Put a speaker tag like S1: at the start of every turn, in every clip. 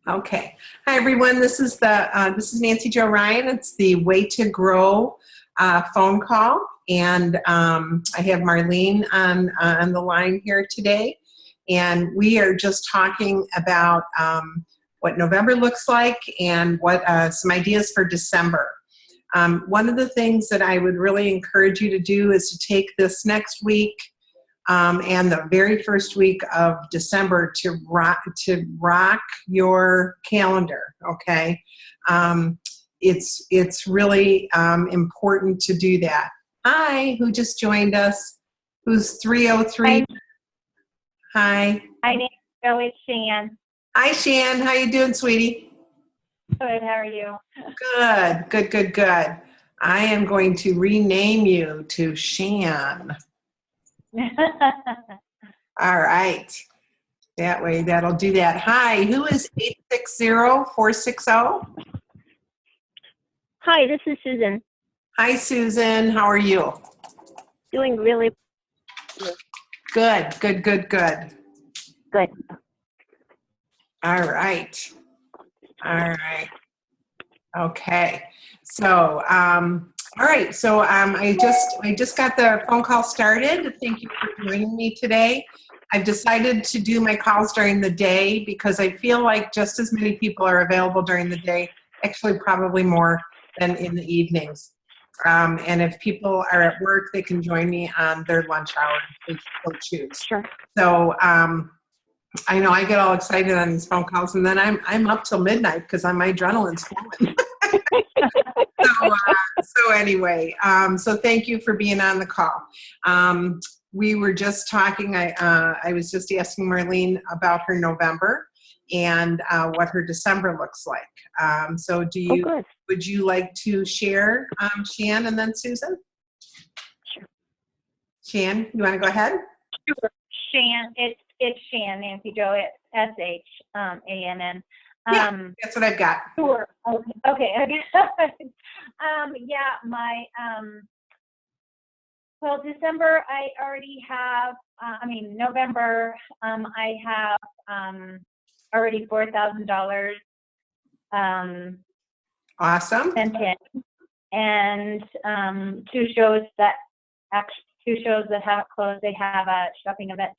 S1: Okay. Hi, everyone. This is Nancy Jo Ryan. It's the Way to Grow phone call, and I have Marlene on the line here today, and we are just talking about what November looks like and what some ideas for December. One of the things that I would really encourage you to do is to take this next week and the very first week of December to rock your calendar. Okay, it's really important to do that. Hi, who just joined us? Who's 303? Hi.
S2: Hi, Nancy. It's Shan.
S1: Hi, Shan. How you doing, sweetie?
S2: Good. How are you?
S1: Good. I am going to rename you to Shan. All right. That way, that'll do that. Hi, who is 860-460?
S3: Hi, this is Susan.
S1: Hi, Susan. How are you?
S3: Doing really
S1: Good.
S3: good.
S1: All right. Okay. So, all right. So, I just got the phone call started. Thank you for joining me today. I've decided to do my calls during the day because I feel like just as many people are available during the day, actually probably more than in the evenings. And if people are at work, they can join me on their lunch hour if they so choose.
S3: Sure.
S1: So, I know I get all excited on these phone calls, and then I'm up till midnight because my adrenaline's flowing. So anyway, so thank you for being on the call. We were just talking. I was just asking Marlene about her November and what her December looks like. So would you like to share, Shan, and then Susan?
S3: Sure.
S1: Shan, you want to go ahead?
S2: Sure. Shan. It's Shan, Nancy Jo. It's SHANN.
S1: Yeah, that's what I've got.
S2: Sure. Okay. Yeah, well, December, I already have, November, I have already $4,000
S1: Awesome.
S2: sent in. And two shows that haven't closed. They have a shopping event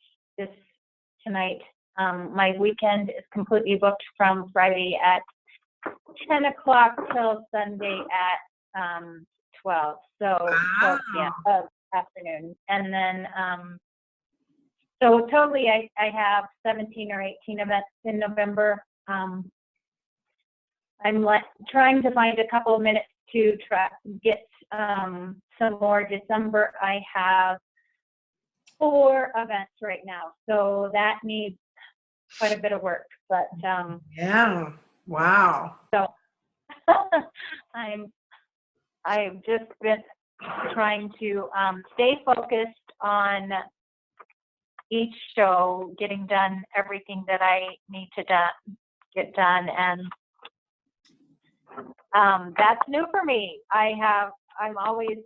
S2: tonight. My weekend is completely booked from Friday at 10 o'clock till Sunday at 12. So afternoon. And then, so totally I have 17 or 18 events in November. I'm trying to find a couple of minutes to get some more. December, I have 4 events right now. So that needs quite a bit of work, but
S1: yeah, wow.
S2: So I've just been trying to stay focused on each show, getting done everything that I need to get done, and that's new for me. I'm always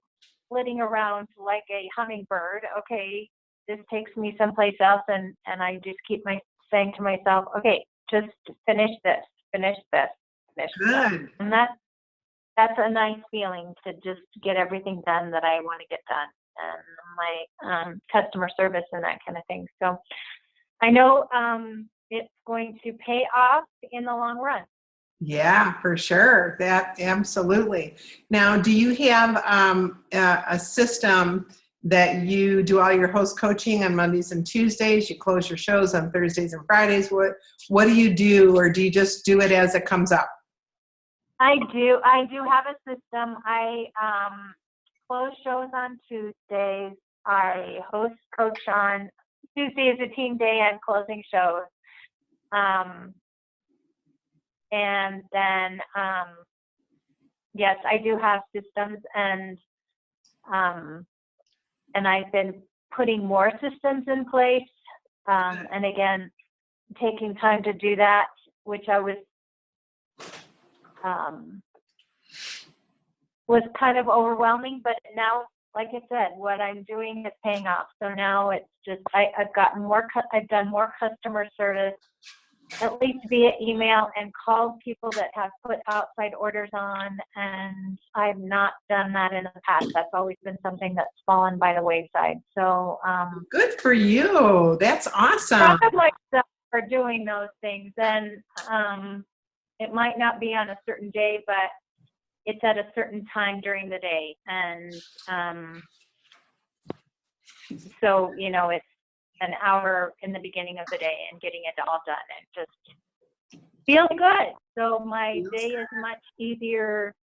S2: flitting around like a hummingbird. Okay, this takes me someplace else, and I just keep saying to myself, okay, just finish this.
S1: Good.
S2: And that's a nice feeling to just get everything done that I want to get done, and my customer service and that kind of thing. So I know it's going to pay off in the long run.
S1: Yeah, for sure. That absolutely. Now, do you have a system that you do all your host coaching on Mondays and Tuesdays? You close your shows on Thursdays and Fridays. What do you do, or do you just do it as it comes up?
S2: I do have a system. I close shows on Tuesdays. I host coach on Tuesday is a team day and closing shows. And then, yes, I do have systems, and I've been putting more systems in place. And again, taking time to do that, which I was kind of overwhelming, but now, like I said, what I'm doing is paying off. So now it's just, I've done more customer service at least via email and called people that have put outside orders on, and I've not done that in the past. That's always been something that's fallen by the wayside. So
S1: Good for you. That's awesome.
S2: proud of myself for doing those things. And it might not be on a certain day, but it's at a certain time during the day. And so, you know, it's an hour in the beginning of the day and getting it all done and just feel good. So my day is much easier.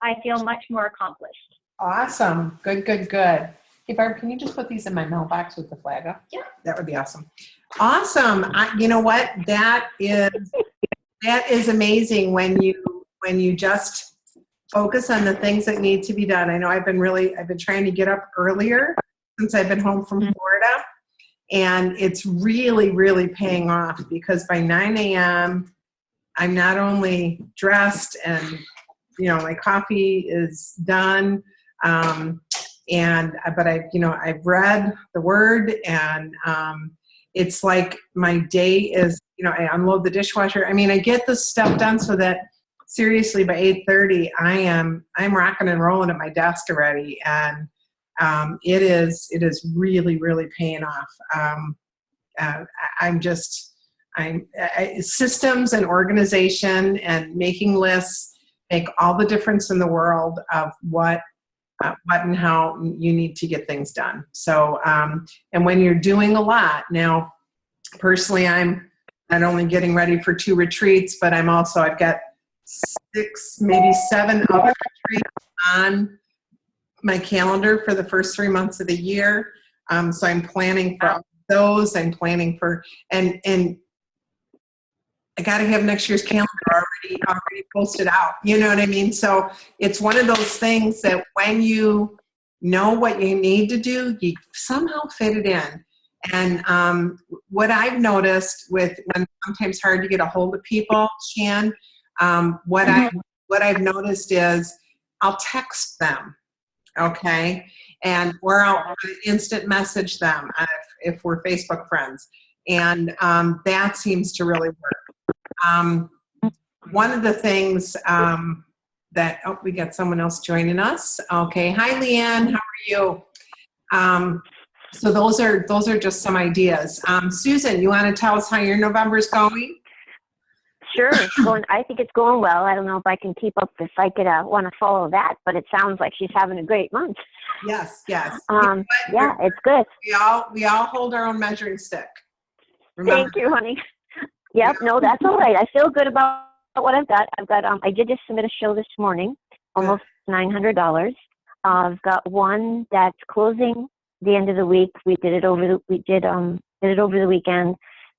S2: I feel much more accomplished.
S1: Awesome. Good, good, good. Hey, Barb, can you just put these in my mailbox with the flag up?
S2: Yeah.
S1: That would be awesome. Awesome. You know what? That is amazing when you just focus on the things that need to be done. I know I've been trying to get up earlier since I've been home from Florida, and it's really, really paying off because by 9 a.m. I'm not only dressed and, you know, my coffee is done, but I've read the word, and it's like my day is, you know, I unload the dishwasher. I mean, I get this stuff done so that seriously by 8:30 I'm rocking and rolling at my desk already, and it is really, really paying off. Systems and organization and making lists make all the difference in the world of what and how you need to get things done. So, and when you're doing a lot, now, personally, I'm not only getting ready for 2 retreats, but I've got 6, maybe 7 other retreats on my calendar for the first 3 months of the year. So I'm planning for all of those. I'm planning for, and I got to have next year's calendar already posted out. You know what I mean? So it's one of those things that when you know what you need to do, you somehow fit it in. And what I've noticed when it's sometimes hard to get a hold of people, Shan, what I've noticed is I'll text them, okay, or I'll instant message them if we're Facebook friends, and that seems to really work. One of the things we got someone else joining us. Okay, hi Leanne, how are you? So those are just some ideas. Susan, you want to tell us how your November's going?
S3: Sure. I think it's going well. I don't know if I can keep up, if I could want to follow that, but it sounds like she's having a great month.
S1: Yes.
S3: Yeah, it's good.
S1: We all hold our own measuring stick. Remember?
S3: Thank you, honey. Yep. No, that's all right. I feel good about what I've got. I did just submit a show this morning, almost $900. I've got one that's closing the end of the week. We did it over the weekend,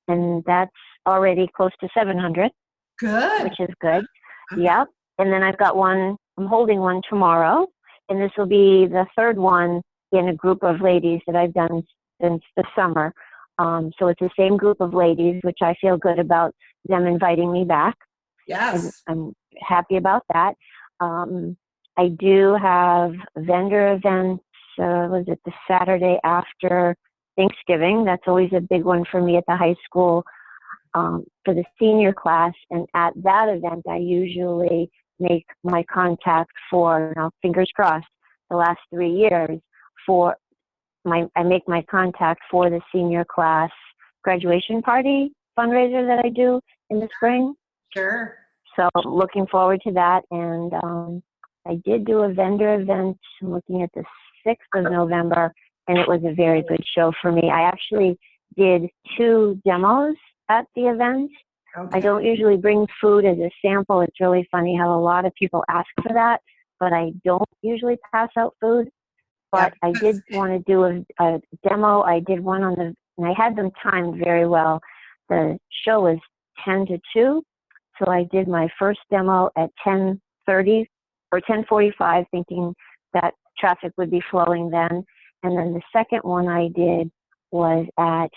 S3: and that's already close to 700.
S1: Good.
S3: Which is good. Yep. And then I've got one, I'm holding one tomorrow, and this will be the third one in a group of ladies that I've done since the summer. So it's the same group of ladies, which I feel good about them inviting me back.
S1: Yes.
S3: I'm happy about that. I do have vendor events, was it the Saturday after Thanksgiving? That's always a big one for me at the high school. For the senior class, and at that event I usually make my contact for, fingers crossed, the last 3 years I make my contact for the senior class graduation party fundraiser that I do in the spring.
S1: Sure.
S3: So looking forward to that. And I did do a vendor event, I'm looking at the 6th of November, and it was a very good show for me. I actually did 2 demos at the event.
S1: Okay.
S3: I don't usually bring food as a sample. It's really funny how a lot of people ask for that, but I don't usually pass out food. But I did want to do a demo. I did one and I had them timed very well. The show was 10 to 2, so I did my first demo at 10:30 or 10:45, thinking that traffic would be flowing then. And then the second one I did was at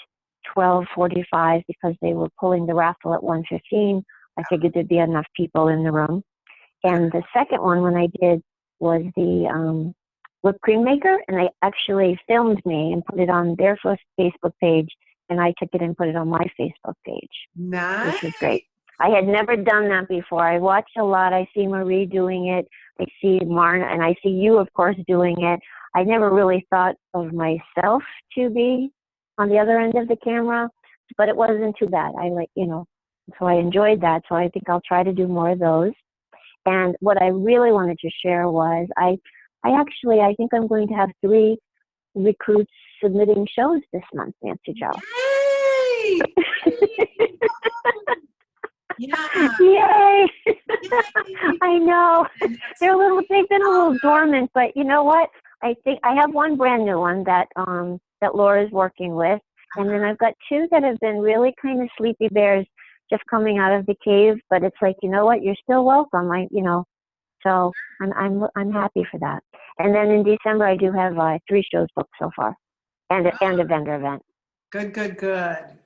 S3: 12:45 because they were pulling the raffle at 1:15. I figured there'd be enough people in the room. And the second one when I did was the whipped cream maker, and they actually filmed me and put it on their first Facebook page and I took it and put it on my Facebook page,
S1: Nice.
S3: which was great. I had never done that before. I watch a lot. I see Marie doing it. I see Marna, and I see you, of course, doing it. I never really thought of myself to be on the other end of the camera, but it wasn't too bad. So I enjoyed that. So I think I'll try to do more of those. And what I really wanted to share was I think I'm going to have 3 recruits submitting shows this month, Nancy Jo.
S1: Yay! Yeah.
S3: Yay!
S1: Yay.
S3: I know. They've been a little dormant, but you know what? I think I have one brand new one that Laura's working with, and then I've got 2 that have been really kind of sleepy bears just coming out of the cave, but it's like, you know what? You're still welcome. So I'm happy for that. And then in December I do have 3 shows booked so far, and a vendor event.
S1: Good.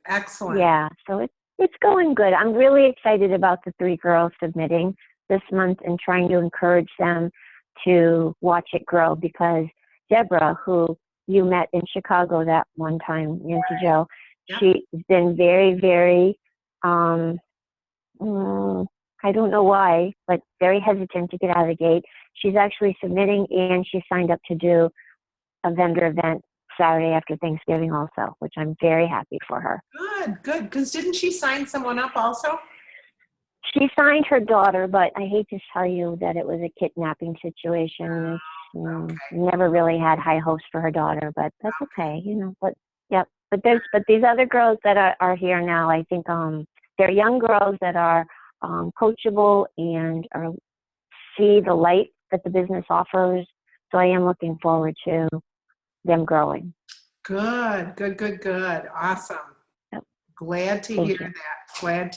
S1: Excellent.
S3: Yeah, so it's going good. I'm really excited about the 3 girls submitting this month and trying to encourage them to watch it grow, because Deborah, who you met in Chicago that one time, Nancy Jo,
S1: Yep.
S3: she's been very, very, I don't know why, but very hesitant to get out of the gate. She's actually submitting, and she signed up to do a vendor event Saturday after Thanksgiving also, which I'm very happy for her.
S1: Good. Because didn't she sign someone up also?
S3: She signed her daughter, but I hate to tell you that it was a kidnapping situation.
S1: Okay.
S3: Never really had high hopes for her daughter, but that's okay, But yep. But these other girls that are here now, I think they're young girls that are coachable and see the light that the business offers. So I am looking forward to them growing.
S1: Good. Awesome.
S3: Yep.
S1: Glad to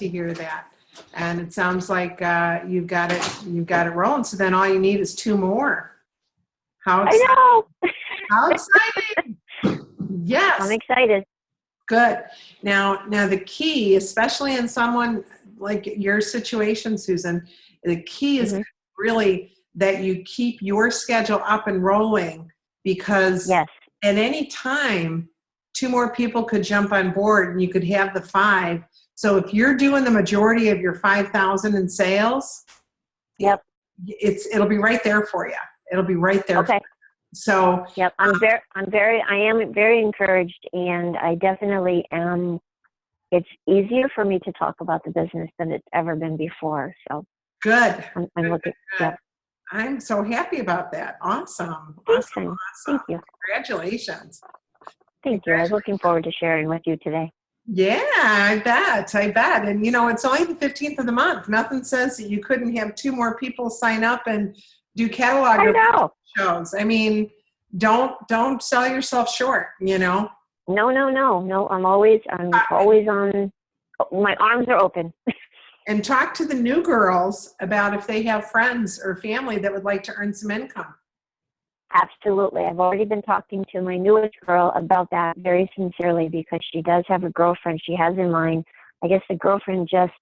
S1: hear that. And it sounds like you've got it rolling. So then all you need is 2 more. How exciting!
S3: I know.
S1: How exciting! Yes.
S3: I'm excited.
S1: Good. Now the key, especially in someone like your situation, Susan, the key is really that you keep your schedule up and rolling, because
S3: Yes.
S1: at any time 2 more people could jump on board and you could have the 5. So if you're doing the majority of your 5,000 in sales,
S3: Yep.
S1: It'll be right there for you. It'll be right there.
S3: Okay.
S1: So
S3: yep, I am very encouraged, and I definitely am. It's easier for me to talk about the business than it's ever been before. So
S1: good.
S3: I'm looking.
S1: Good.
S3: Yep.
S1: I'm so happy about that. Awesome.
S3: Thank you.
S1: Congratulations.
S3: Thank you. I was looking forward to sharing with you today.
S1: Yeah, I bet. And it's only the 15th of the month. Nothing says that you couldn't have 2 more people sign up and do catalog shows. I mean, don't sell yourself short, No.
S3: I'm always on. My arms are open.
S1: And talk to the new girls about if they have friends or family that would like to earn some income.
S3: Absolutely. I've already been talking to my newest girl about that very sincerely, because she does have a girlfriend she has in mind. I guess the girlfriend just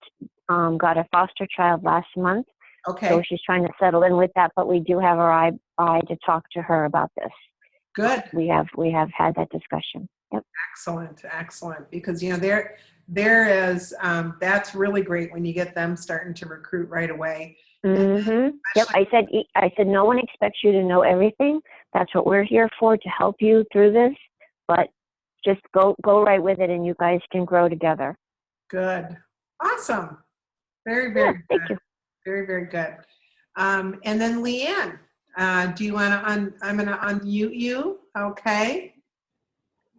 S3: got a foster child last month.
S1: Okay.
S3: So she's trying to settle in with that, but we do have our eye to talk to her about this.
S1: Good.
S3: We have had that discussion. Yep.
S1: Excellent. Because, there is, that's really great when you get them starting to recruit right away.
S3: Mm-hmm. Yep. I said, no one expects you to know everything. That's what we're here for, to help you through this. But just go right with it, and you guys can grow together.
S1: Good. Awesome. Very, very good.
S3: Thank you.
S1: Very, very good. And then Leanne, do you want to I'm going to unmute you. Okay.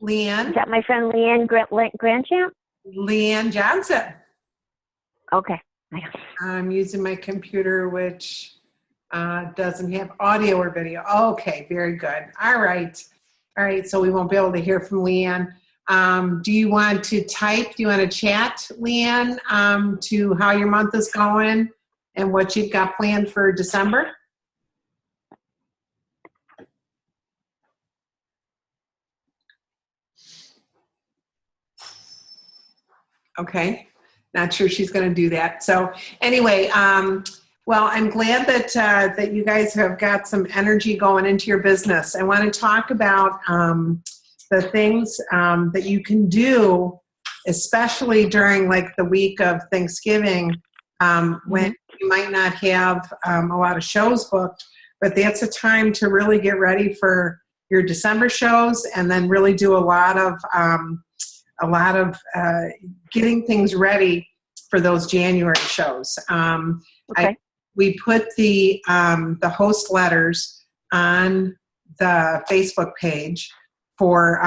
S1: Leanne.
S3: Is that my friend Leanne Grandchamp?
S1: Leanne Johnson.
S3: Okay.
S1: I'm using my computer, which doesn't have audio or video. Okay, very good. All right. So we won't be able to hear from Leanne. Do you want to type? Do you want to chat, Leanne, to how your month is going and what you've got planned for December? Okay. Not sure she's going to do that. So anyway, well, I'm glad that you guys have got some energy going into your business. I want to talk about the things that you can do, especially during like the week of Thanksgiving, when you might not have a lot of shows booked, but that's a time to really get ready for your December shows, and then really do a lot of getting things ready for those January shows.
S3: Okay.
S1: We put the host letters on the Facebook page for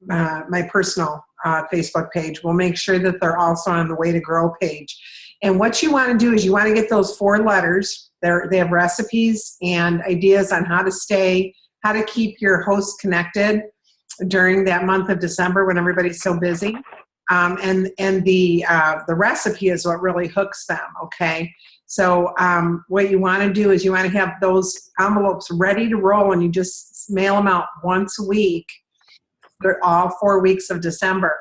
S1: my personal Facebook page. We'll make sure that they're also on the Way to Grow page. And what you want to do is you want to get those 4 letters. They have recipes and ideas on how to keep your hosts connected during that month of December when everybody's so busy. And the recipe is what really hooks them, okay? So what you want to do is you want to have those envelopes ready to roll, and you just mail them out once a week for all 4 weeks of December,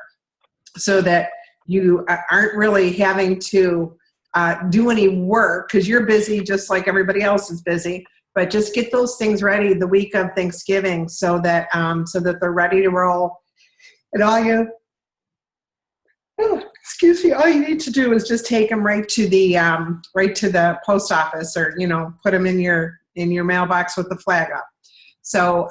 S1: so that you aren't really having to do any work, because you're busy just like everybody else is busy. But just get those things ready the week of Thanksgiving, so that they're ready to roll. And all you need to do is just take them right to the post office, or put them in your mailbox with the flag up. So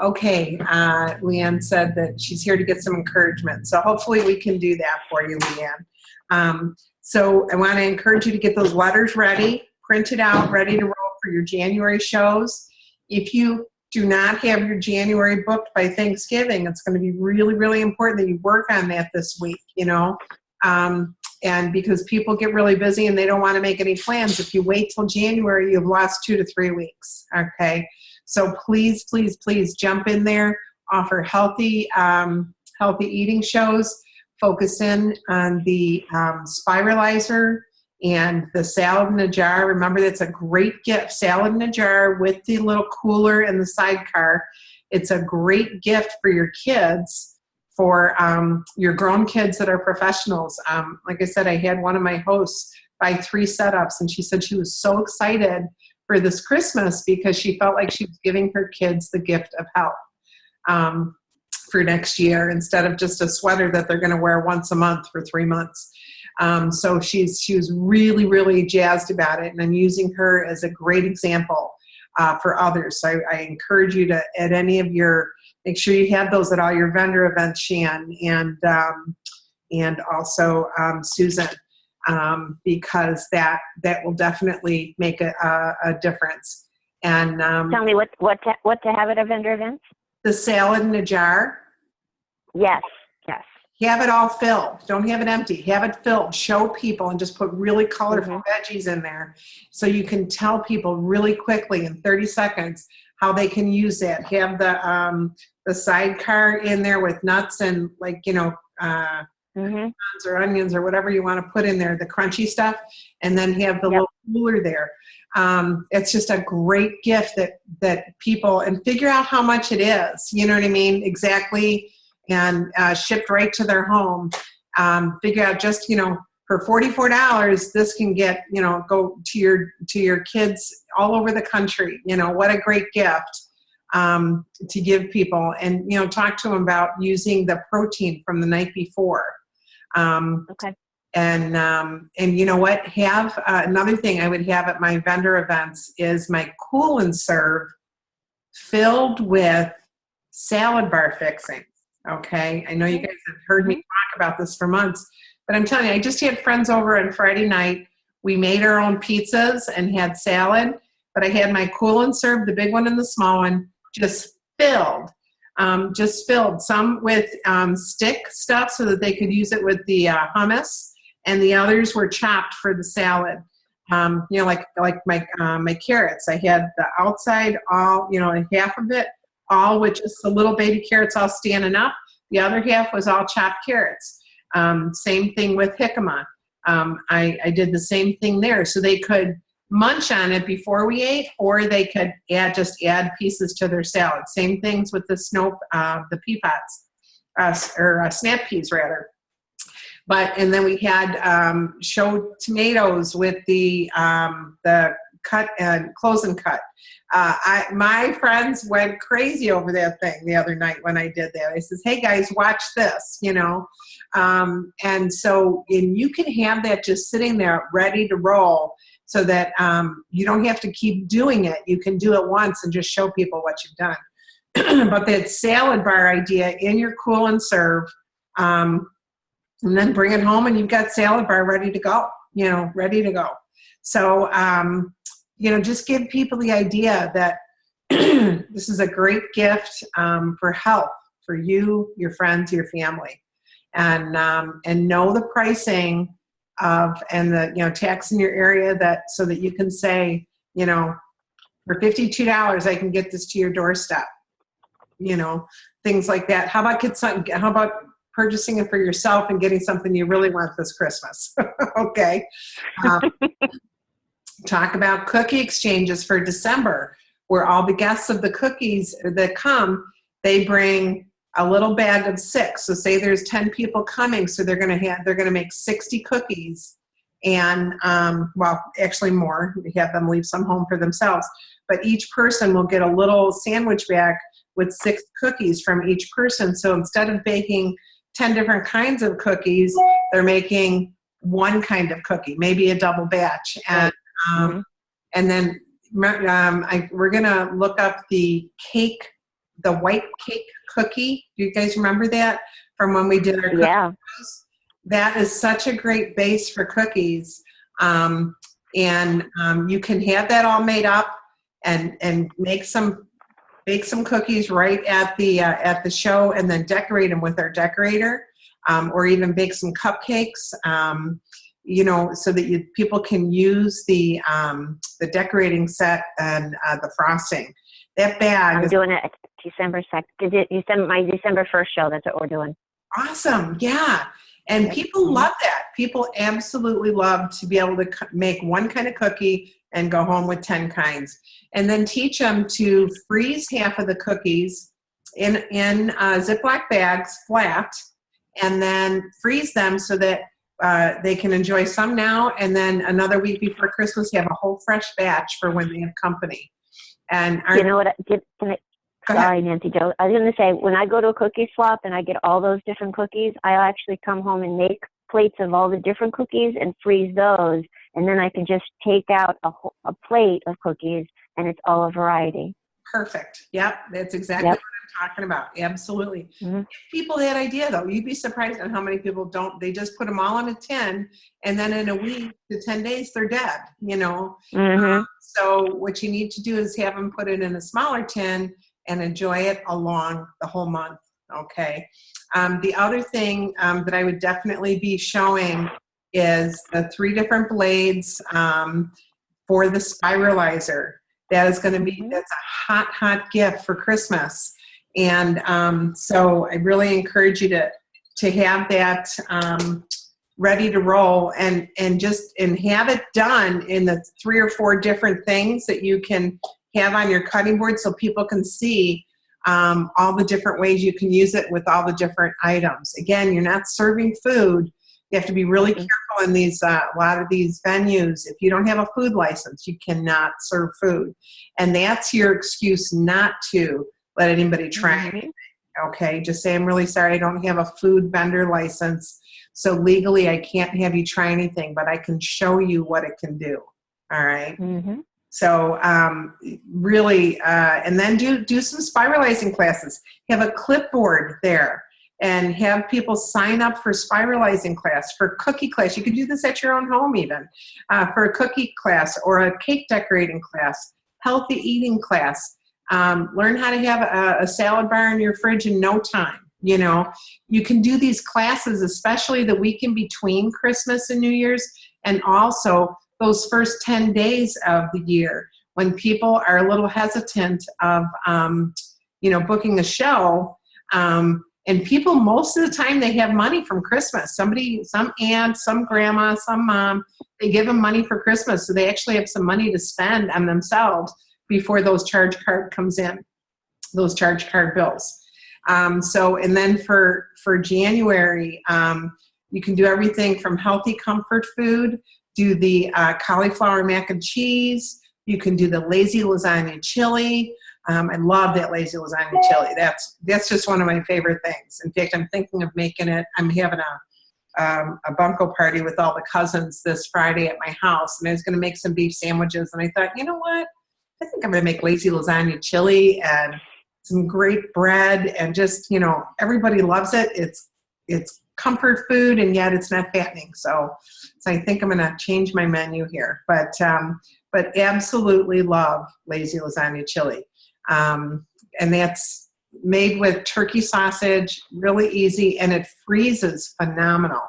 S1: okay, Leanne said that she's here to get some encouragement. So hopefully we can do that for you, Leanne. So I want to encourage you to get those letters ready, printed out, ready to roll for your January shows. If you do not have your January booked by Thanksgiving, it's going to be really, really important that you work on that this week, and because people get really busy and they don't want to make any plans. If you wait till January, you've lost 2 to 3 weeks, okay? So please, please, please jump in there, offer healthy eating shows, focus in on the spiralizer and the salad in a jar. Remember, that's a great gift. Salad in a jar with the little cooler and the sidecar. It's a great gift for your kids, for your grown kids that are professionals. Like I said, I had one of my hosts buy 3 setups, and she said she was so excited for this Christmas because she felt like she was giving her kids the gift of health for next year, instead of just a sweater that they're going to wear once a month for 3 months. So she was really, really jazzed about it, and I'm using her as a great example for others. So I encourage you to, at any of make sure you have those at all your vendor events, Shan, and also Susan, because that will definitely make a difference. And
S3: tell me what to have at a vendor event?
S1: The salad in a jar.
S3: Yes.
S1: Have it all filled. Don't have it empty. Have it filled. Show people, and just put really colorful veggies in there, so you can tell people really quickly in 30 seconds how they can use it. Have the sidecar in there with nuts and or onions or whatever you want to put in there, the crunchy stuff, and then have the little cooler there. It's just a great gift that people, and figure out how much it is. You know what I mean? Exactly. And shipped right to their home. Figure out just, for $44, this can get, go to your kids all over the country. What a great gift to give people, and, talk to them about using the protein from the night before.
S3: Okay.
S1: And you know what? Have another thing I would have at my vendor events is my Cool and Serve filled with salad bar fixings. Okay, I know you guys have heard me talk about this for months, but I'm telling you, I just had friends over on Friday night. We made our own pizzas and had salad, but I had my Cool and Serve, the big one and the small one, just filled. Some with stick stuff so that they could use it with the hummus, and the others were chopped for the salad. Like my carrots. I had the outside all, half of it all with just the little baby carrots all standing up. The other half was all chopped carrots. Same thing with jicama. I did the same thing there, so they could munch on it before we ate, or they could add pieces to their salad. Same things with the pea pots, or snap peas rather. And then we had showed tomatoes with the close and cut. My friends went crazy over that thing the other night when I did that. I says, hey guys, watch this, you know. And you can have that just sitting there ready to roll so that you don't have to keep doing it. You can do it once and just show people what you've done. But that salad bar idea in your cool and serve, and then bring it home and you've got salad bar ready to go, you know, ready to go. So, you know, just give people the idea that this is a great gift for health, for you, your friends, your family, and know the pricing of and the, you know, tax in your area, that so that you can say, you know, for $52 I can get this to your doorstep, you know, things like that. How about purchasing it for yourself and getting something you really want this Christmas? Okay. Talk about cookie exchanges for December, where all the guests of the cookies that come, they bring a little bag of 6. So say there's 10 people coming, so they're going to make 60 cookies, and well, actually more. We have them leave some home for themselves, but each person will get a little sandwich bag with 6 cookies from each person. So instead of baking 10 different kinds of cookies, they're making one kind of cookie, maybe a double batch. And then we're going to look up the white cake cookie. Do you guys remember that from when we did our cookies?
S3: Yeah.
S1: That is such a great base for cookies. And you can have that all made up and bake some cookies right at the show, and then decorate them with our decorator, or even bake some cupcakes. You know, so that people can use the decorating set and the frosting. That bag.
S3: I'm doing it December 2nd. My December 1st show. That's what we're doing.
S1: Awesome. Yeah. And people love that. People absolutely love to be able to make one kind of cookie and go home with 10 kinds. And then teach them to freeze half of the cookies in Ziploc bags flat, and then freeze them so that they can enjoy some now, and then another week before Christmas, you have a whole fresh batch for when they have company. And
S3: you know what? Sorry, Nancy Jo. I was going to say, when I go to a cookie swap and I get all those different cookies, I actually come home and make plates of all the different cookies and freeze those, and then I can just take out a plate of cookies, and it's all a variety.
S1: Perfect. Yep, that's exactly what I'm talking about. Absolutely.
S3: Mm-hmm.
S1: Give people that idea, though. You'd be surprised on how many people don't. They just put them all in a tin, and then in a week to 10 days, they're dead, you know.
S3: Mm-hmm.
S1: So what you need to do is have them put it in a smaller tin and enjoy it along the whole month, okay? The other thing that I would definitely be showing is the 3 different blades for the spiralizer. That is going to be, that's a hot gift for Christmas. And so I really encourage you to have that ready to roll, and have it done in the 3 or 4 different things that you can have on your cutting board, so people can see all the different ways you can use it with all the different items. Again, you're not serving food. You have to be really careful in these a lot of these venues. If you don't have a food license, you cannot serve food, and that's your excuse not to let anybody try anything. Okay, just say, I'm really sorry, I don't have a food vendor license, so legally I can't have you try anything, but I can show you what it can do. All right.
S3: Mm-hmm.
S1: So really, and then do some spiralizing classes. Have a clipboard there, and have people sign up for spiralizing class, for cookie class. You can do this at your own home even, for a cookie class or a cake decorating class, healthy eating class. Learn how to have a salad bar in your fridge in no time. You know, you can do these classes, especially the week in between Christmas and New Year's, and also those first 10 days of the year when people are a little hesitant of, booking a show. And people, most of the time, they have money from Christmas. Some aunt, some grandma, some mom, they give them money for Christmas. So they actually have some money to spend on themselves before those charge card comes in, those charge card bills. And then for January, you can do everything from healthy comfort food, do the cauliflower mac and cheese, You can do the lazy lasagna chili. I love that lazy lasagna chili. That's just one of my favorite things. In fact, I'm thinking of making it. I'm having a bunko party with all the cousins this Friday at my house, and I was going to make some beef sandwiches. And I thought, you know what? I think I'm going to make lazy lasagna chili and some great bread, and just, everybody loves it. It's comfort food, and yet it's not fattening. So I think I'm going to change my menu here. But absolutely love lazy lasagna chili. And that's made with turkey sausage, really easy, and it freezes phenomenal.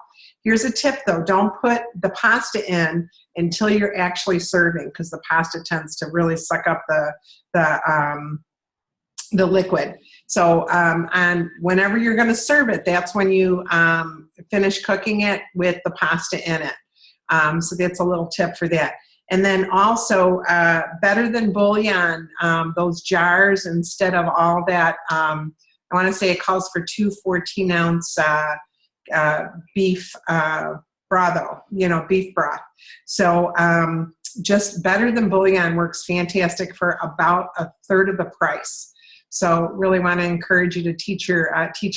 S1: Here's a tip though, don't put the pasta in until you're actually serving, because the pasta tends to really suck up the liquid. So and whenever you're going to serve it, that's when you finish cooking it with the pasta in it. So that's a little tip for that. And then also, better than bouillon, those jars, instead of all that, I want to say it calls for 2 14-ounce beef brotho, beef broth. So just better than bouillon works fantastic for about a third of the price. So really want to encourage you to teach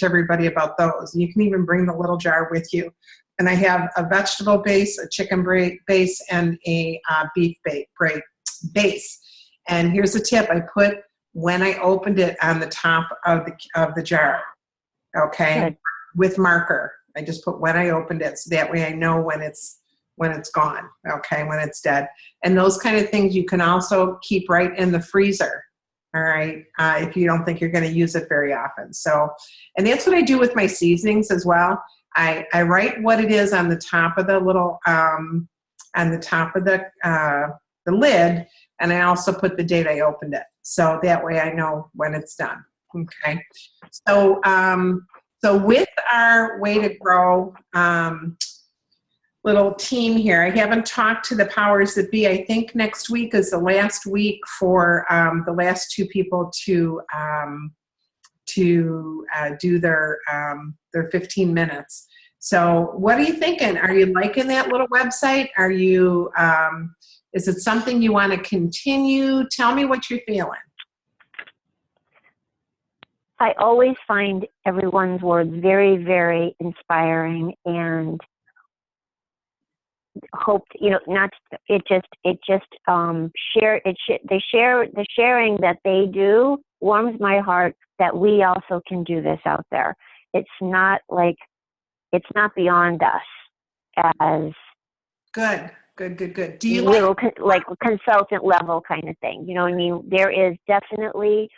S1: everybody about those. You can even bring the little jar with you. And I have a vegetable base, a chicken base, and a beef base. And here's a tip: I put when I opened it on the top of the jar. Okay, good. With marker. I just put when I opened it, so that way I know when it's gone. Okay, when it's dead. And those kind of things you can also keep right in the freezer. All right, if you don't think you're going to use it very often. So, and that's what I do with my seasonings as well. I write what it is on the top of the little, on the top of the lid, and I also put the date I opened it. So that way I know when it's done. Okay. So, so with our Way to Grow little team here, I haven't talked to the powers that be. I think next week is the last week for the last 2 people to do their 15 minutes. So what are you thinking? Are you liking that little website? Are you, is it something you want to continue? Tell me what you're feeling.
S3: I always find everyone's words very, very inspiring, and hoped, not, the sharing that they do warms my heart, that we also can do this out there. It's not beyond us as
S1: good. Do you
S3: little like consultant level kind of thing? You know what I mean? There is definitely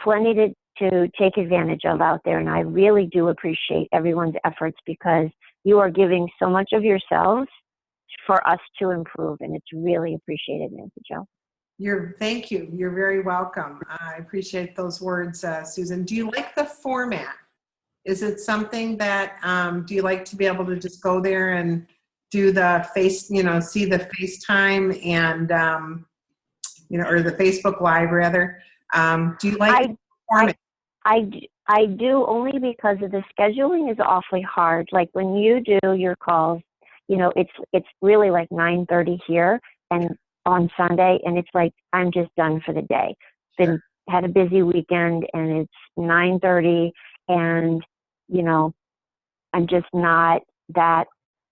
S3: plenty to take advantage of out there, and I really do appreciate everyone's efforts, because you are giving so much of yourselves for us to improve, and it's really appreciated, Nancy Jo.
S1: Thank you. You're very welcome. I appreciate those words, Susan. Do you like the format? Is it something that, do you like to be able to just go there and do the see the FaceTime and, or the Facebook Live rather? Do you like the format?
S3: I do, only because of the scheduling is awfully hard. Like when you do your calls, it's really like 9:30 here and on Sunday, and it's like I'm just done for the day. Had a busy weekend, and it's 9:30, and I'm just not that.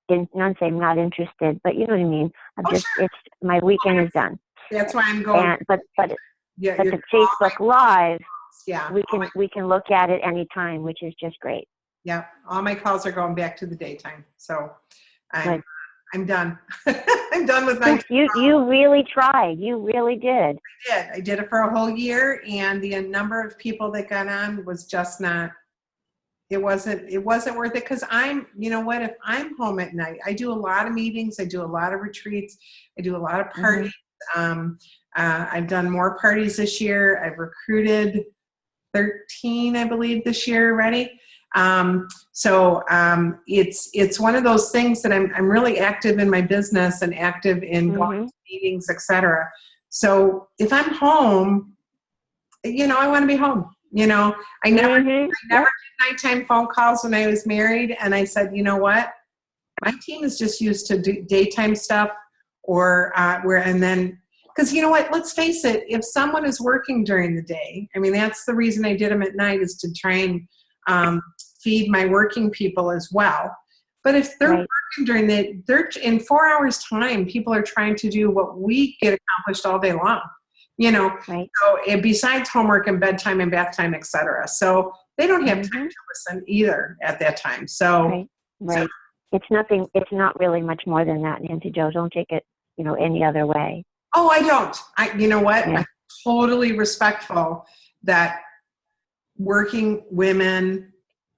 S3: Not saying I'm not interested, but you know what I mean. It's my weekend is done.
S1: That's why I'm going.
S3: But the Facebook Live,
S1: yeah,
S3: we can look at it anytime, which is just great.
S1: Yeah, all my calls are going back to the daytime, so I'm done. I'm done with my.
S3: You really tried. You really did.
S1: I did it for a whole year, and the number of people that got on was just not. It wasn't worth it, because if I'm home at night, I do a lot of meetings, I do a lot of retreats, I do a lot of parties. I've done more parties this year. I've recruited 13, I believe, this year already. So it's one of those things that I'm really active in my business and active in going to meetings, etc. So if I'm home, I want to be home. I never did nighttime phone calls when I was married, and I said, you know what, my team is just used to do daytime stuff, or and then because you know what, let's face it, if someone is working during the day, I mean, that's the reason I did them at night, is to try and feed my working people as well. But if they're
S3: Right.
S1: working during they're in 4 hours time, people are trying to do what we get accomplished all day long, you know.
S3: Right.
S1: So and besides homework and bedtime and bath time, etc. So they don't have time to listen either at that time. So
S3: Right. Right. It's nothing. It's not really much more than that, Nancy Joe. Don't take it, any other way.
S1: oh, I don't. You know what?
S3: Yeah.
S1: I'm totally respectful that working women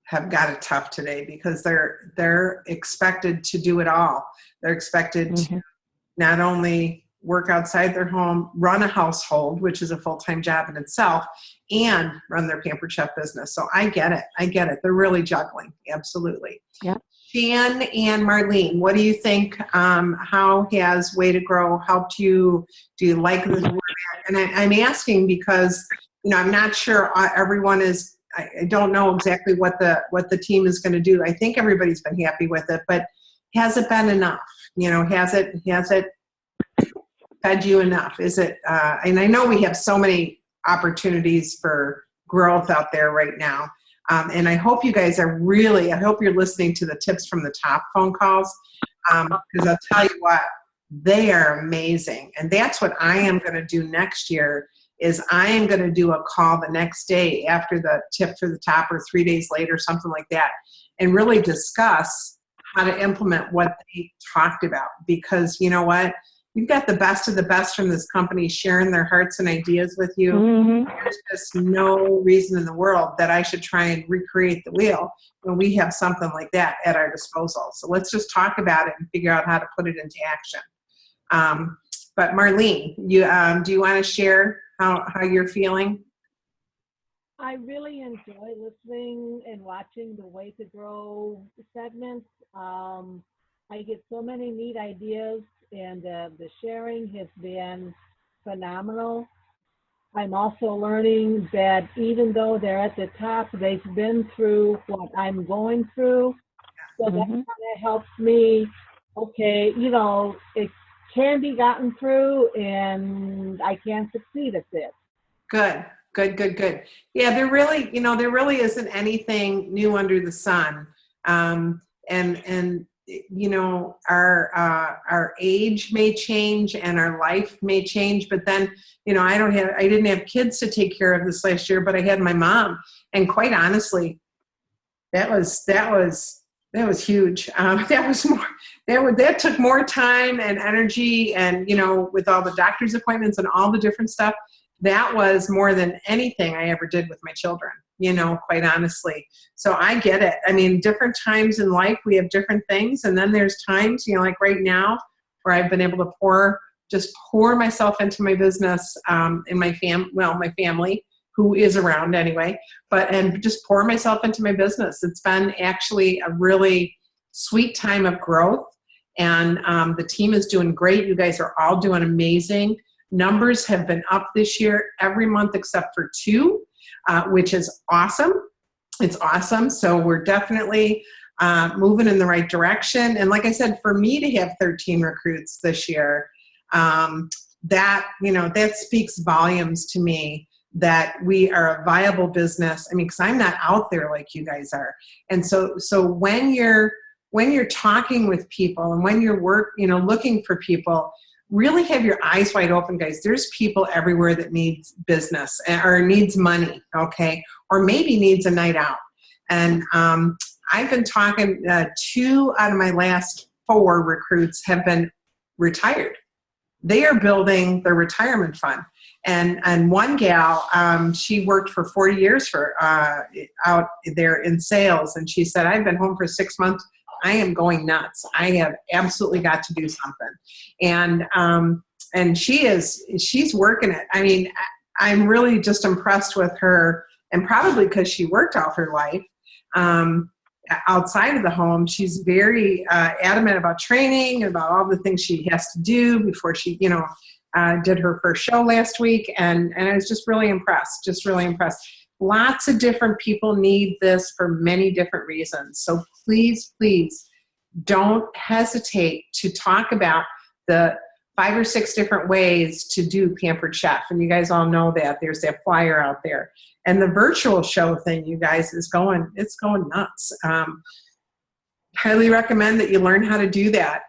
S1: have got it tough today, because they're expected to do it all. They're expected to not only work outside their home, run a household, which is a full-time job in itself, and run their Pampered Chef business. So I get it. They're really juggling. Absolutely.
S3: Yeah.
S1: Jan and Marlene, what do you think? How has Way to Grow helped you? Do you like the format? And I'm asking because, I'm not sure everyone is, I don't know exactly what the team is going to do. I think everybody's been happy with it, but has it been enough? Has it fed you enough? Is it, and I know we have so many opportunities for growth out there right now. And I hope you guys I hope you're listening to the tips from the top phone calls, because I'll tell you what, they are amazing. And that's what I am going to do next year, is I am going to do a call the next day after the tip for the top, or 3 days later, something like that, and really discuss how to implement what they talked about. Because you know what? You've got the best of the best from this company sharing their hearts and ideas with you. There's just no reason in the world that I should try and recreate the wheel when we have something like that at our disposal. So let's just talk about it and figure out how to put it into action. But Marlene, do you want to share how you're feeling?
S4: I really enjoy listening and watching the Way to Grow segments. I get so many neat ideas, and the sharing has been phenomenal. I'm also learning that even though they're at the top, they've been through what I'm going through. So that kind of helps me, okay, it can be gotten through, and I can succeed at this. Good.
S1: Yeah, there really isn't anything new under the sun. And our age may change and our life may change, but then, I didn't have kids to take care of this last year, but I had my mom. And quite honestly, that was huge. That took more time and energy, and, with all the doctor's appointments and all the different stuff, that was more than anything I ever did with my children, quite honestly. So I get it. I mean, different times in life, we have different things. And then there's times, like right now, where I've been able to pour myself into my business, in my family, who is around anyway, and just pour myself into my business. It's been actually a really sweet time of growth. And the team is doing great. You guys are all doing amazing. Numbers have been up this year every month except for 2, which is awesome. It's awesome. So we're definitely moving in the right direction. And like I said, for me to have 13 recruits this year, that speaks volumes to me that we are a viable business. I mean, because I'm not out there like you guys are. And so when you're talking with people and when you're looking for people, really have your eyes wide open, guys. There's people everywhere that needs business or needs money, okay? Or maybe needs a night out. And I've been talking, 2 out of my last 4 recruits have been retired. They are building their retirement fund. And one gal, she worked for 40 years out there in sales. And she said, I've been home for 6 months. I am going nuts. I have absolutely got to do something. And she's working it. I mean, I'm really just impressed with her, and probably because she worked all her life outside of the home. She's very adamant about training, about all the things she has to do before she, did her first show last week. And I was just really impressed, Lots of different people need this for many different reasons. So please don't hesitate to talk about the 5 or 6 different ways to do Pampered Chef. And you guys all know that. There's that flyer out there. And the virtual show thing, you guys, it's going nuts. Highly recommend that you learn how to do that.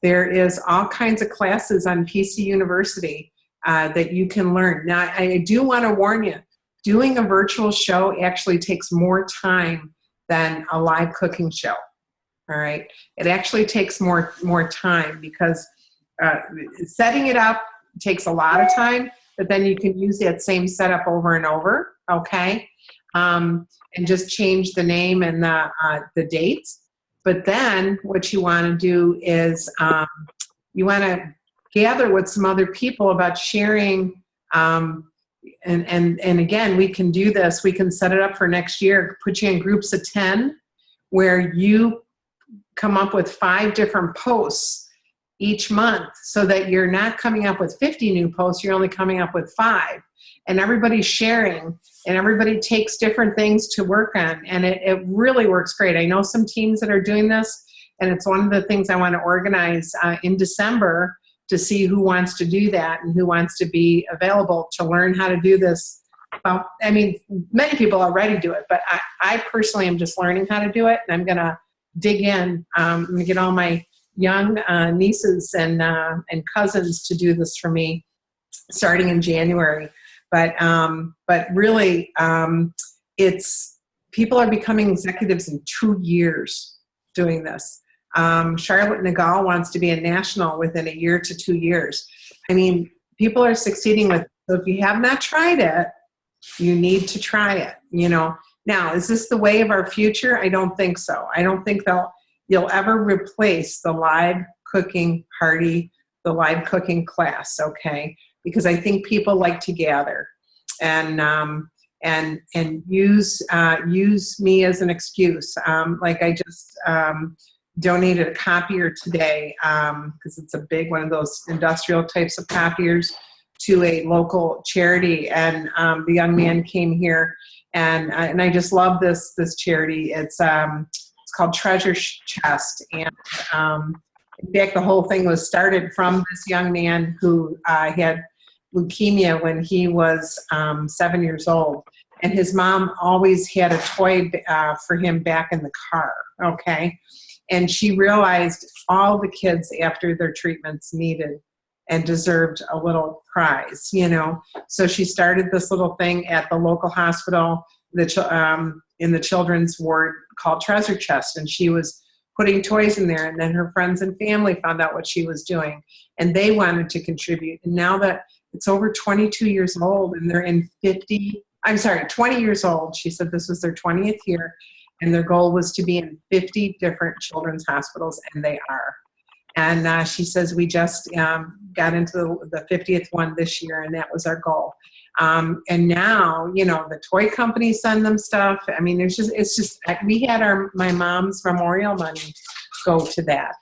S1: There is all kinds of classes on PC University that you can learn. Now, I do want to warn you, doing a virtual show actually takes more time than a live cooking show. All right, it actually takes more time because setting it up takes a lot of time, but then you can use that same setup over and over. Okay, and just change the name and the dates. But then what you want to do is you want to gather with some other people about sharing. And again, we can do this. We can set it up for next year. Put you in groups of 10, where you come up with 5 different posts each month, so that you're not coming up with 50 new posts. You're only coming up with 5, and everybody's sharing, and everybody takes different things to work on, and it really works great. I know some teams that are doing this, and it's one of the things I want to organize in December to see who wants to do that and who wants to be available to learn how to do this. I mean, many people already do it, but I personally am just learning how to do it, and I'm going to dig in. I'm going to get all my young nieces and cousins to do this for me starting in January. But really, it's people are becoming executives in 2 years doing this. Charlotte Nagal wants to be a national within 1 year to 2 years. I mean, people are succeeding with it. So if you have not tried it, you need to try it. You know. Now, is this the way of our future? I don't think so. I don't think you'll ever replace the live cooking party, the live cooking class. Okay. Because I think people like to gather and use me as an excuse. Like I just donated a copier today because it's a big one of those industrial types of copiers to a local charity, and the young man came here, and I just love this charity. It's called Treasure Chest, and in fact, the whole thing was started from this young man who had leukemia when he was 7 years old, and his mom always had a toy for him back in the car. Okay, and she realized all the kids after their treatments needed and deserved a little prize, you know. So she started this little thing at the local hospital, in the children's ward, called Treasure Chest, and she was putting toys in there, and then her friends and family found out what she was doing, and they wanted to contribute. And now that it's over 22 years old, and they're in 20 years old, she said this was their 20th year, and their goal was to be in 50 different children's hospitals, and they are. And she says we just got into the 50th one this year, and that was our goal. And now, you know, the toy companies send them stuff. I mean, it's just we had my mom's memorial money go to that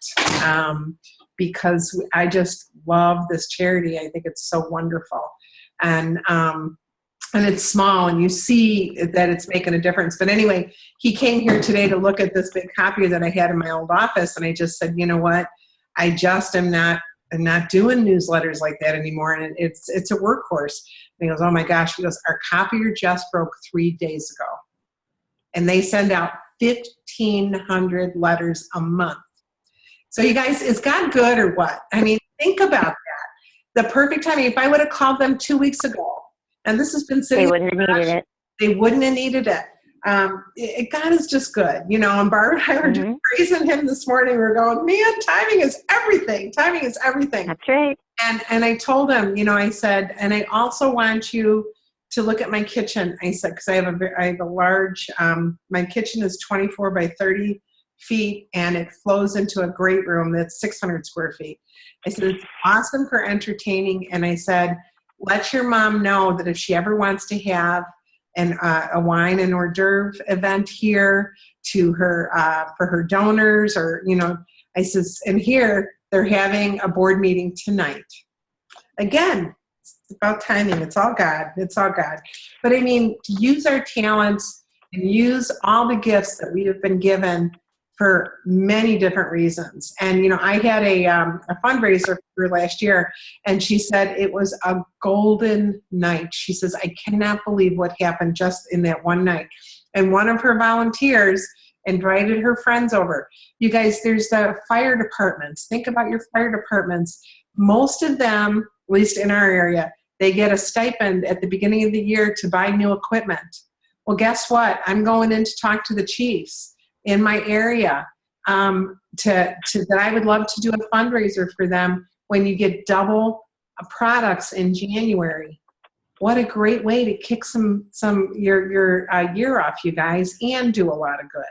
S1: because I just love this charity. I think it's so wonderful, and it's small, and you see that it's making a difference. But anyway, he came here today to look at this big copier that I had in my old office, and I just said, you know what? I just am not doing newsletters like that anymore, and it's a workhorse. And he goes, oh my gosh. He goes, our copier just broke 3 days ago, and they send out 1,500 letters a month. So you guys, is God good or what? I mean, think about that. The perfect timing. If I would have called them 2 weeks ago, and this has been sitting,
S3: they wouldn't have needed it.
S1: They wouldn't have needed it. God is just good, you know. And Barbara and I were just praising him this morning. We were going, man, timing is everything. Timing is everything.
S3: That's right.
S1: And I told him, you know, I said, and I also want you to look at my kitchen. I said, because I have a large, my kitchen is 24 by 30 feet, and it flows into a great room that's 600 square feet. I said, it's awesome for entertaining. And I said, let your mom know that if she ever wants to have a wine and hors d'oeuvre event here to her for her donors, or, you know, I says, and here they're having a board meeting tonight. Again, it's about timing. It's all God. It's all God. But I mean, to use our talents and use all the gifts that we have been given for many different reasons. And, you know, I had a fundraiser for her last year, and she said it was a golden night. She says, I cannot believe what happened just in that one night. And one of her volunteers invited her friends over. You guys, there's the fire departments. Think about your fire departments. Most of them, at least in our area, they get a stipend at the beginning of the year to buy new equipment. Well, guess what? I'm going in to talk to the chiefs in my area that I would love to do a fundraiser for them when you get double products in January. What a great way to kick your year off, you guys, and do a lot of good.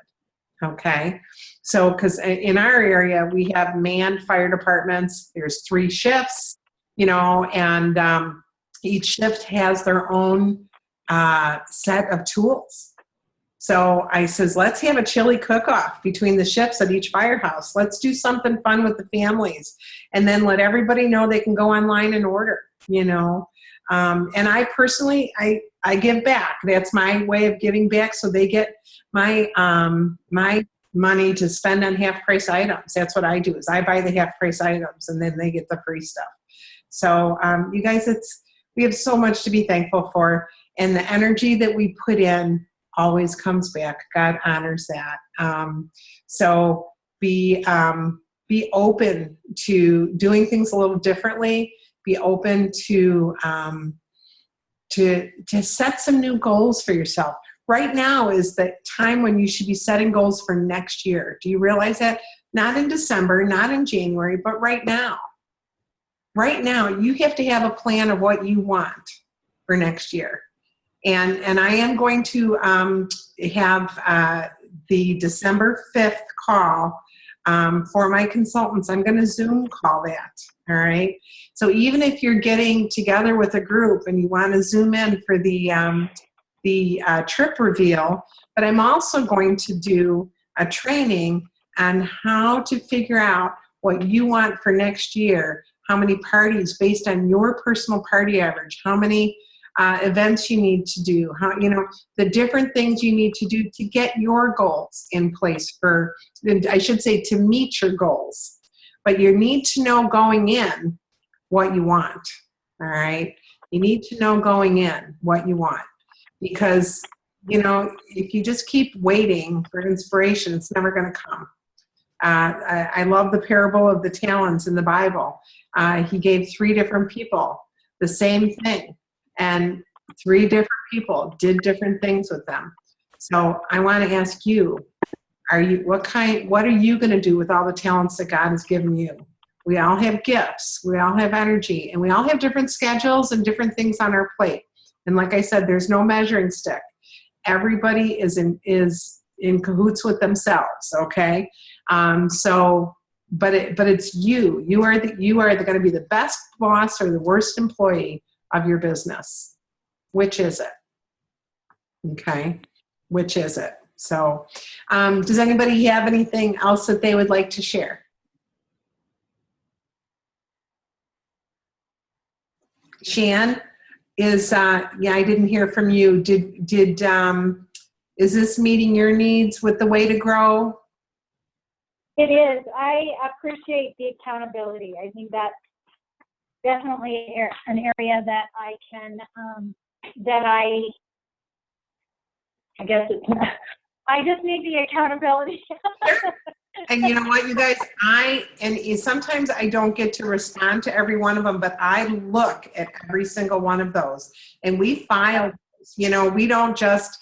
S1: Okay, so because in our area we have manned fire departments. There's 3 shifts, you know, and each shift has their own set of tools. So I says, let's have a chili cook-off between the shifts at each firehouse. Let's do something fun with the families, and then let everybody know they can go online and order, you know. And I personally, I give back. That's my way of giving back. So they get my my money to spend on half-price items. That's what I do, is I buy the half-price items, and then they get the free stuff. So you guys, we have so much to be thankful for, and the energy that we put in always comes back. God honors that. So be open to doing things a little differently. Be open to set some new goals for yourself. Right now is the time when you should be setting goals for next year. Do you realize that? Not in December, not in January, but right now. Right now, you have to have a plan of what you want for next year. And I am going to have the December 5th call for my consultants. I'm going to Zoom call that, all right? So even if you're getting together with a group and you want to Zoom in for the trip reveal, but I'm also going to do a training on how to figure out what you want for next year, how many parties based on your personal party average, how many events you need to do, how, you know, the different things you need to do to get your goals in place for, I should say, to meet your goals. But you need to know going in what you want, all right? You need to know going in what you want, because, you know, if you just keep waiting for inspiration, it's never going to come. I love the parable of the talents in the Bible. He gave 3 different people the same thing, and 3 different people did different things with them. So I want to ask you, what are you going to do with all the talents that God has given you? We all have gifts, we all have energy, and we all have different schedules and different things on our plate. And like I said, there's no measuring stick. Everybody is in cahoots with themselves, okay? But it's you. You are going to be the best boss or the worst employee of your business. Which is it? Okay, which is it? So, does anybody have anything else that they would like to share? Shan, I didn't hear from you. Is this meeting your needs with the Way to Grow?
S2: It is. I appreciate the accountability. I think that's definitely an area that I can, I guess I just need the accountability.
S1: And you know what, you guys, sometimes I don't get to respond to every one of them, but I look at every single one of those, and we file, you know, we don't just,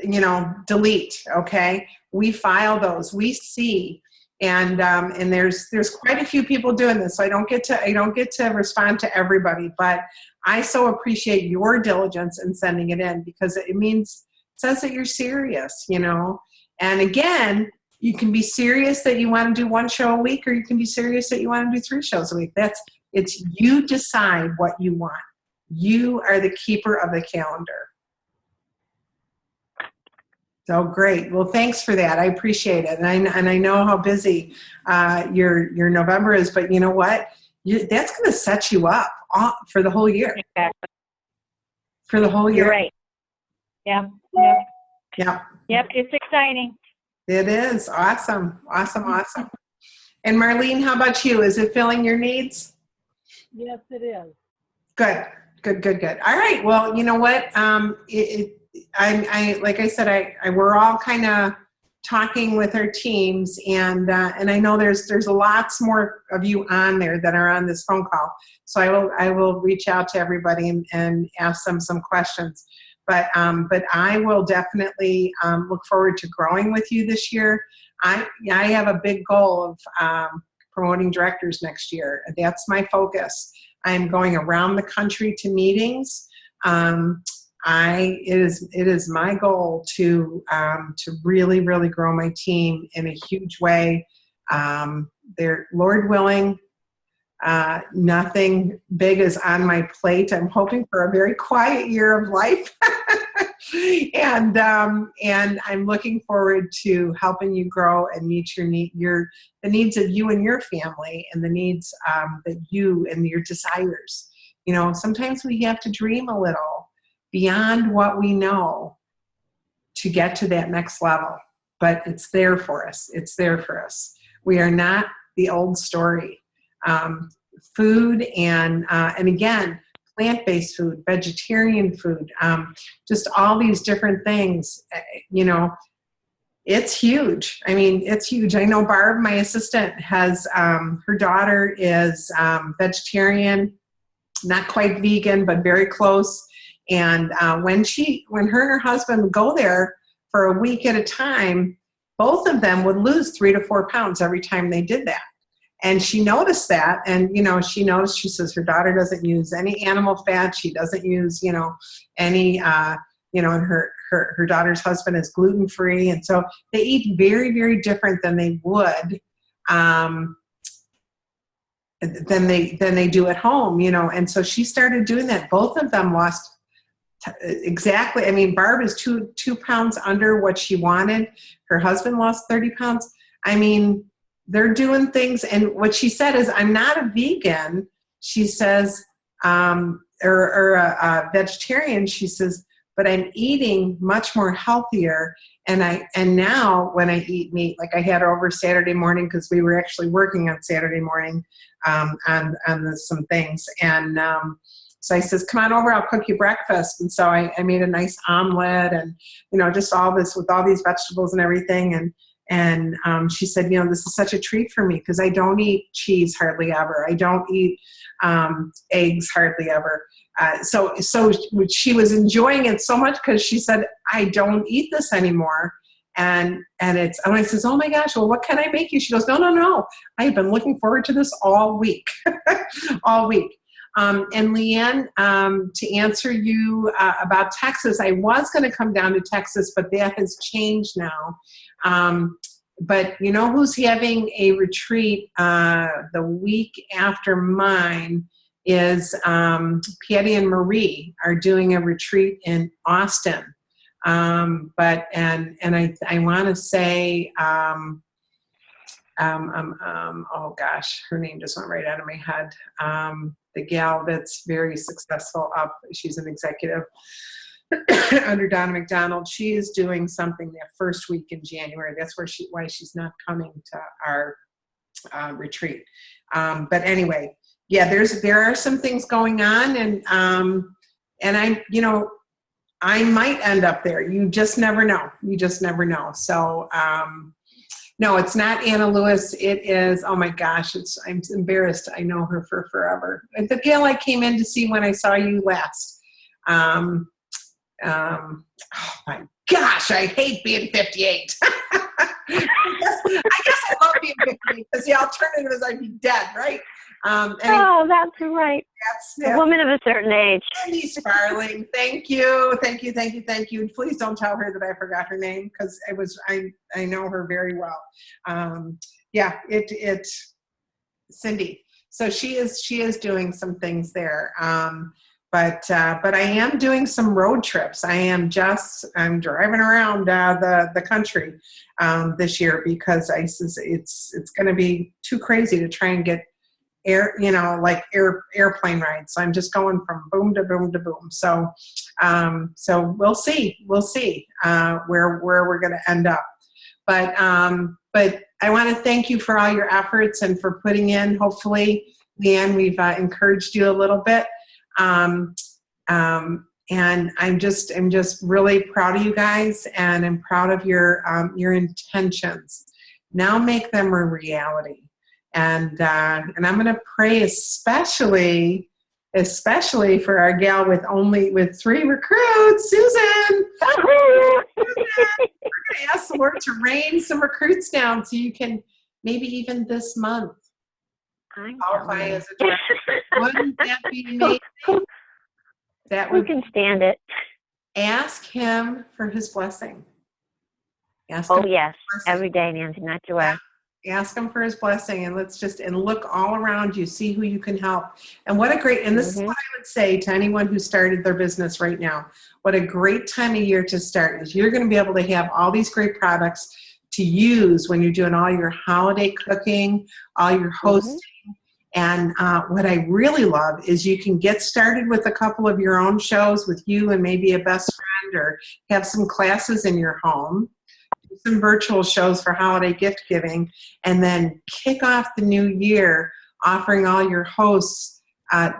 S1: you know, delete, okay? We file those, we see, and there's quite a few people doing this, so I don't get to respond to everybody, but I so appreciate your diligence in sending it in, because it says that you're serious, you know. And again, you can be serious that you want to do 1 show a week, or you can be serious that you want to do 3 shows a week. It's you decide what you want. You are the keeper of the calendar. So great. Well, thanks for that. I appreciate it. And I know how busy your November is, but you know what? That's going to set you up for the whole year.
S2: Exactly.
S1: For the whole year.
S2: You're right. Yeah.
S1: Yeah.
S2: Yep. It's exciting.
S1: It is awesome, awesome, awesome. And Marlene, how about you? Is it filling your needs?
S4: Yes, it is.
S1: Good, good, good, good. All right. Well, you know what? Like I said, we're all kind of talking with our teams, and I know there's lots more of you on there that are on this phone call. So I will reach out to everybody and ask them some questions. But I will definitely look forward to growing with you this year. I have a big goal of promoting directors next year. That's my focus. I'm going around the country to meetings. It is my goal to really, really grow my team in a huge way. Lord willing, nothing big is on my plate. I'm hoping for a very quiet year of life. And I'm looking forward to helping you grow and meet the needs of you and your family, and the needs that you and your desires. You know, sometimes we have to dream a little beyond what we know to get to that next level, but it's there for us. It's there for us. We are not the old story. Food and again, plant-based food, vegetarian food, just all these different things, you know, it's huge. I mean, it's huge. I know Barb, my assistant, has, her daughter is vegetarian, not quite vegan, but very close. And when her and her husband would go there for a week at a time, both of them would lose 3 to 4 pounds every time they did that. And she noticed that, and, you know, she says her daughter doesn't use any animal fat. She doesn't use, you know, any, you know, and her daughter's husband is gluten-free. And so they eat very, very different than they would, than they do at home, you know. And so she started doing that. Both of them lost exactly. I mean, Barb is two pounds under what she wanted. Her husband lost 30 pounds. I mean, they're doing things. And what she said is, I'm not a vegan, she says, or a vegetarian, she says, but I'm eating much more healthier. And now when I eat meat, like I had her over Saturday morning, because we were actually working on Saturday morning on some things. And so I says, come on over, I'll cook you breakfast. And so I made a nice omelet, and, you know, just all this with all these vegetables and everything. And she said, you know, this is such a treat for me, because I don't eat cheese hardly ever. I don't eat eggs hardly ever. So she was enjoying it so much, because she said, I don't eat this anymore. And I says, oh my gosh, well, what can I make you? She goes, no. I've been looking forward to this all week, all week. And Leanne, to answer you about Texas, I was going to come down to Texas, but that has changed now. But you know who's having a retreat the week after mine is Patty and Marie are doing a retreat in Austin. But I want to say, oh gosh, her name just went right out of my head. The gal that's very successful she's an executive under Donna McDonald. She is doing something that first week in January. That's why she's not coming to our retreat. But anyway, yeah, there are some things going on, and I, you know, I might end up there. You just never know. You just never know. So, no, it's not Anna Lewis. It is, oh my gosh, I'm embarrassed. I know her for forever. The gal I came in to see when I saw you last. Oh my gosh, I hate being 58. I guess I love being 58, because the alternative is I'd be dead, right?
S3: Oh, that's right.
S1: That's
S3: a woman of a certain age.
S1: Cindy Sparling, thank you. Please don't tell her that I forgot her name, because I know her very well. Yeah, it's Cindy. So she is doing some things there. But I am doing some road trips. I'm driving around the country this year, because it's going to be too crazy to try and get airplane rides. So I'm just going from boom to boom to boom. So we'll see where we're going to end up. But I want to thank you for all your efforts and for putting in. Hopefully, Leanne, we've encouraged you a little bit. And I'm just really proud of you guys, and I'm proud of your intentions. Now make them a reality. And I'm going to pray especially for our gal with 3 recruits, Susan. We're going to ask the Lord to rain some recruits down so you can maybe even this month qualify as a director. Wouldn't that be amazing?
S3: Who can stand it?
S1: Ask him for his blessing. Yes,
S3: every day, Nancy, not your way.
S1: Ask him for his blessing, and look all around you, see who you can help. And this is what I would say to anyone who started their business right now. What a great time of year to start is you're going to be able to have all these great products to use when you're doing all your holiday cooking, all your hosting. And what I really love is you can get started with a couple of your own shows with you and maybe a best friend, or have some classes in your home, do some virtual shows for holiday gift giving, and then kick off the new year offering all your hosts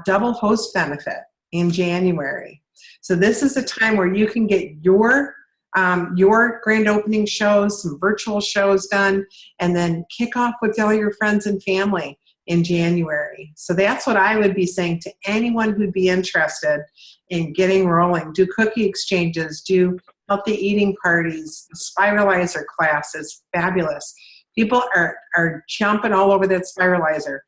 S1: double host benefit in January. So this is a time where you can get your grand opening shows, some virtual shows done, and then kick off with all your friends and family in January. So that's what I would be saying to anyone who'd be interested in getting rolling. Do cookie exchanges, do healthy eating parties. The Spiralizer class is fabulous. People are jumping all over that Spiralizer,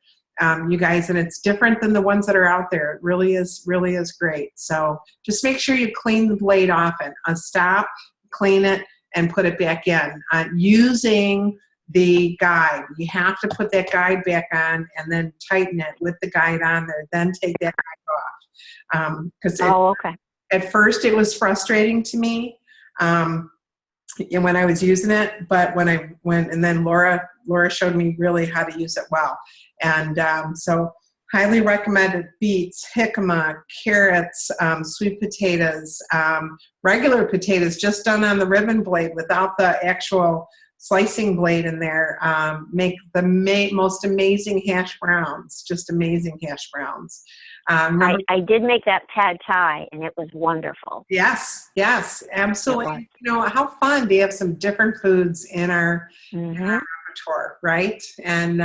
S1: you guys, and it's different than the ones that are out there. It really is great. So just make sure you clean the blade often. Stop, clean it, and put it back in. Using the guide. You have to put that guide back on and then tighten it with the guide on there, then take that guide off. Because at first it was frustrating to me when I was using it, but and then Laura showed me really how to use it well. And so highly recommended. Beets, jicama, carrots, sweet potatoes, regular potatoes just done on the ribbon blade without the actual slicing blade in there, make the most amazing hash browns, just amazing hash browns.
S3: I did make that pad thai, and it was wonderful.
S1: Yes, absolutely. You know, how fun to have some different foods in our repertoire, right? And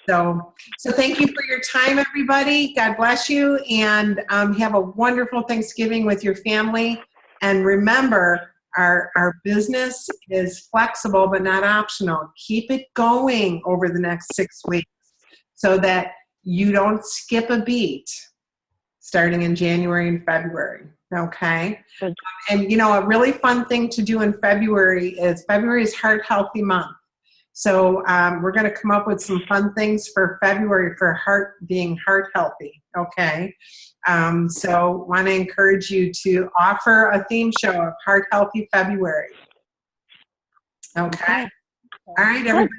S1: so thank you for your time, everybody. God bless you, and have a wonderful Thanksgiving with your family. And remember, our business is flexible but not optional. Keep it going over the next 6 weeks so that you don't skip a beat starting in January and February. Okay?
S3: Good.
S1: And a really fun thing to do in February is Heart Healthy Month. So we're going to come up with some fun things for February for being heart healthy. Okay? So want to encourage you to offer a theme show of Heart Healthy February. Okay. All right, everybody.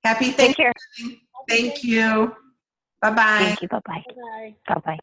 S1: Happy Thanksgiving. Thank you. Bye-bye.
S3: Thank you. Bye-bye.
S4: Bye-bye.
S3: Bye-bye.